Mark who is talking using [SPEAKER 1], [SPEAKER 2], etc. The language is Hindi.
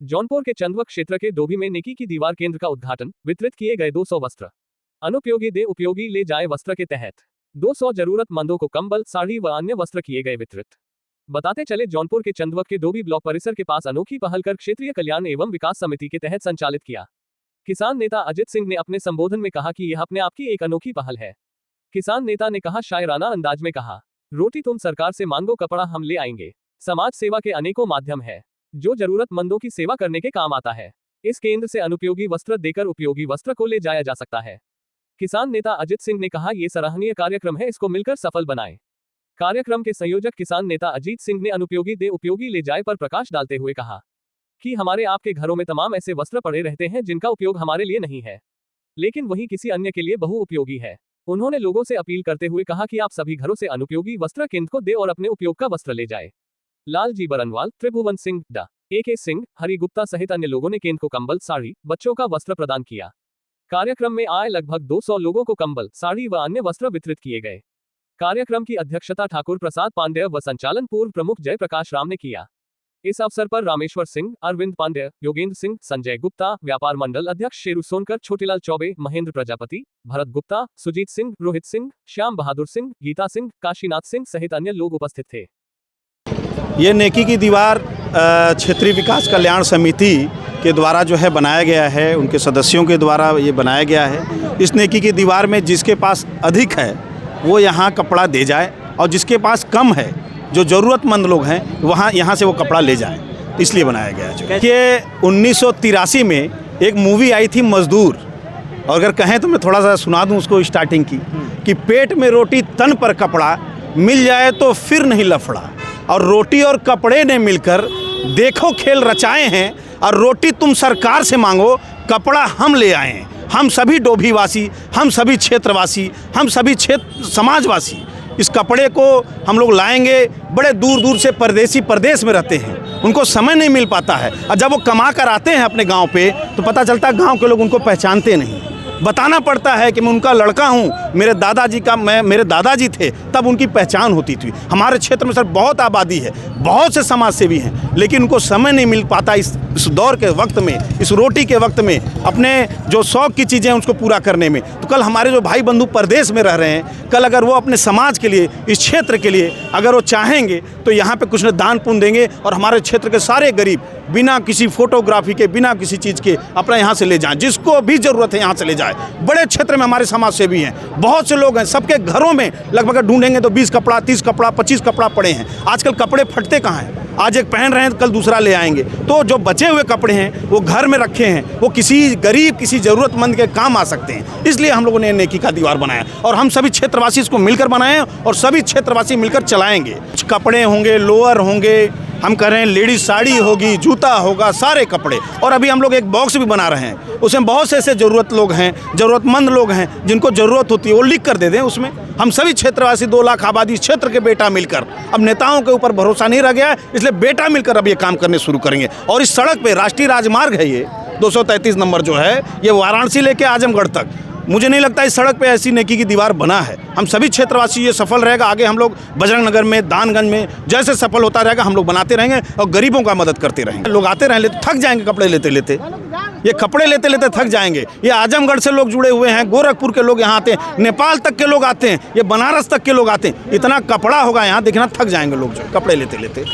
[SPEAKER 1] जौनपुर के चंदवा क्षेत्र के डोभी में नेकी की दीवार केंद्र का उद्घाटन, वितरित किए गए 200 वस्त्र। अनुपयोगी दे उपयोगी ले जाए वस्त्र के तहत 200 जरूरतमंदों को कंबल, साड़ी व अन्य वस्त्र किए गए वितरित। बताते चले जौनपुर के चंदवा के डोभी ब्लॉक परिसर के पास अनोखी पहल कर क्षेत्रीय कल्याण एवं विकास समिति के तहत संचालित किया। किसान नेता अजित सिंह ने अपने संबोधन में कहा कि यह अपने आप की एक अनोखी पहल है। किसान नेता ने कहा, शायराना अंदाज में कहा, रोटी तुम सरकार से मांगो, कपड़ा हम ले आएंगे। समाज सेवा के अनेकों माध्यम है जो जरूरतमंदों की सेवा करने के काम आता है। इस केंद्र से अनुपयोगी वस्त्र देकर उपयोगी वस्त्र को ले जाया जा सकता है। किसान नेता अजित सिंह ने कहा, ये सराहनीय कार्यक्रम है, इसको मिलकर सफल बनाएं। कार्यक्रम के संयोजक किसान नेता अजीत सिंह ने अनुपयोगी दे उपयोगी ले जाए पर प्रकाश डालते हुए कहा कि हमारे आपके घरों में तमाम ऐसे वस्त्र पड़े रहते हैं जिनका उपयोग हमारे लिए नहीं है, लेकिन वही किसी अन्य के लिए बहुउपयोगी है। उन्होंने लोगों से अपील करते हुए कहा कि आप सभी घरों से अनुपयोगी वस्त्र केंद्र को दे और अपने उपयोग का वस्त्र ले जाए। लालजी बरनवाल, त्रिभुवन सिंह, डा AK सिंह, हरि गुप्ता सहित अन्य लोगों ने केंद्र को कंबल, साड़ी, बच्चों का वस्त्र प्रदान किया। कार्यक्रम में आए लगभग 200 लोगों को कंबल, साड़ी व अन्य वस्त्र वितरित किए गए। कार्यक्रम की अध्यक्षता ठाकुर प्रसाद पांडेय व संचालन पूर्व प्रमुख जयप्रकाश राम ने किया। इस अवसर पर रामेश्वर सिंह, अरविंद पांडेय, योगेंद्र सिंह, संजय गुप्ता, व्यापार मंडल अध्यक्ष शेरू सोनकर, छोटेलाल चौबे, महेंद्र प्रजापति, भरत गुप्ता, सुजीत सिंह, रोहित सिंह, श्याम बहादुर सिंह, गीता सिंह, काशीनाथ सिंह सहित अन्य लोग उपस्थित थे।
[SPEAKER 2] ये नेकी की दीवार क्षेत्रीय विकास कल्याण समिति के द्वारा जो है बनाया गया है, उनके सदस्यों के द्वारा ये बनाया गया है। इस नेकी की दीवार में जिसके पास अधिक है वो यहाँ कपड़ा दे जाए और जिसके पास कम है, जो ज़रूरतमंद लोग हैं, वहाँ यहाँ से वो कपड़ा ले जाए, इसलिए बनाया गया है। ये 1983 में एक मूवी आई थी मजदूर, और अगर कहें तो मैं थोड़ा सा सुना दूँ उसको स्टार्टिंग की, कि पेट में रोटी तन पर कपड़ा, मिल जाए तो फिर नहीं लफड़ा। और रोटी और कपड़े ने मिलकर देखो खेल रचाए हैं, और रोटी तुम सरकार से मांगो, कपड़ा हम ले आए हैं। हम सभी डोभीवासी, हम सभी क्षेत्रवासी, हम सभी क्षेत्र समाजवासी इस कपड़े को हम लोग लाएंगे। बड़े दूर दूर से परदेसी प्रदेश में रहते हैं, उनको समय नहीं मिल पाता है, और जब वो कमा कर आते हैं अपने गांव पे तो पता चलता है गांव के लोग उनको पहचानते नहीं। बताना पड़ता है कि मैं उनका लड़का हूँ, मेरे दादाजी थे, तब उनकी पहचान होती थी। हमारे क्षेत्र में सर बहुत आबादी है, बहुत से समाज सेवी हैं, लेकिन उनको समय नहीं मिल पाता इस दौर के वक्त में, इस रोटी के वक्त में, अपने जो शौक़ की चीज़ें हैं उसको पूरा करने में। तो कल हमारे जो भाई बंधु परदेश में रह रहे हैं, कल अगर वो अपने समाज के लिए, इस क्षेत्र के लिए अगर वो चाहेंगे तो यहाँ पे कुछ न दान पुण्य देंगे, और हमारे क्षेत्र के सारे गरीब बिना किसी फोटोग्राफी के, बिना किसी चीज़ के अपना यहाँ से ले जाएं, जिसको भी ज़रूरत है यहाँ से ले जाए। बड़े क्षेत्र में हमारे समाज सेवी हैं, बहुत से लोग हैं, सबके घरों में लगभग ढूंढेंगे तो 20 कपड़ा, 30 कपड़ा, 25 कपड़ा पड़े हैं। आजकल कपड़े फटते कहाँ हैं, आज एक पहन रहे हैं कल दूसरा ले आएंगे। तो जो बचे हुए कपड़े हैं वो घर में रखे हैं, वो किसी गरीब, किसी ज़रूरतमंद के काम आ सकते हैं। इसलिए हम लोगों ने नेकी का दीवार बनाया, और हम सभी क्षेत्रवासी इसको मिलकर बनाए हैं, और सभी क्षेत्रवासी मिलकर चलाएंगे। कुछ कपड़े होंगे, लोअर होंगे, हम कह रहे हैं लेडीज साड़ी होगी, जूता होगा, सारे कपड़े। और अभी हम लोग एक बॉक्स भी बना रहे हैं, उसमें बहुत से ऐसे ज़रूरतमंद लोग हैं जिनको ज़रूरत होती है, वो लिख कर दे दें उसमें। हम सभी क्षेत्रवासी 2 लाख आबादी क्षेत्र के बेटा मिलकर, अब नेताओं के ऊपर भरोसा नहीं रह गया है, इसलिए बेटा मिलकर अब ये काम करने शुरू करेंगे। और इस सड़क पे राष्ट्रीय राजमार्ग है ये 233 नंबर जो है, ये वाराणसी लेके आजमगढ़ तक, मुझे नहीं लगता इस सड़क पे ऐसी नेकी की दीवार बना है। हम सभी क्षेत्रवासी ये सफल रहेगा, आगे हम लोग बजरंग नगर में, दानगंज में जैसे सफल होता रहेगा हम लोग बनाते रहेंगे और गरीबों का मदद करते रहेंगे। लोग आते रहेंगे तो थक जाएंगे, कपड़े लेते लेते, ये कपड़े लेते लेते थक जाएंगे। ये आजमगढ़ से लोग जुड़े हुए हैं, गोरखपुर के लोग यहाँ आते हैं, नेपाल तक के लोग आते हैं, ये बनारस तक के लोग आते हैं। इतना कपड़ा होगा यहाँ, देखना थक जाएंगे लोग जो कपड़े लेते लेते।